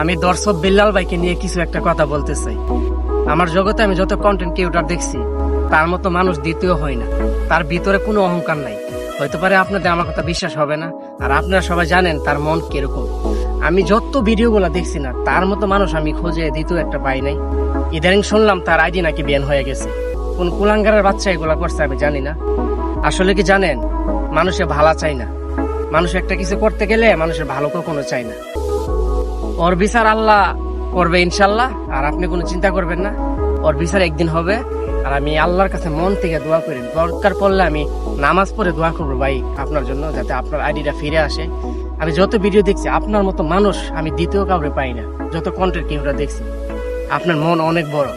আমি দর্শক বিল্লাল ভাইকে নিয়ে কিছু একটা কথা বলতে চাই। আমার জগতে আমি যত কন্টেন্ট ক্রিয়েটর দেখছি, তার মতো মানুষ দ্বিতীয় হয় না। তার ভিতরে কোনো অহংকার নাই। হয়তো পারে আপনাদের আমার কথা বিশ্বাস হবে না, আর আপনারা সবাই জানেন তার মন কিরকম। আমি যত ভিডিওগুলো দেখছি না, তার মতো মানুষ আমি খুঁজে দ্বিতীয় একটা পাই নাই। ইদানিং শুনলাম তার আইডি নাকি ব্যান হয়ে গেছে। কোন কুলাঙ্গারের বাচ্চা এগুলা করছে আমি জানি না। আসলে কি জানেন, মানুষে ভালো চাই না। মানুষ একটা কিছু করতে গেলে মানুষের ভালো কখনো চাই না। ওর বিচার আল্লাহ করবে ইনশাল্লাহ, আর আপনি কোনো চিন্তা করবেন না। ওর বিচার একদিন হবে, আর আমি আল্লাহর কাছে মন থেকে দোয়া করি। দরকার পড়লে আমি নামাজ পড়ে দোয়া করবো ভাই আপনার জন্য, যাতে আপনার আইডিটা ফিরে আসে। আমি যত ভিডিও দেখছি, আপনার মতো মানুষ আমি দ্বিতীয় কাউরে পাই না। যত কন্টেন্ট ক্রিয়েটর দেখছি, আপনার মন অনেক বড়।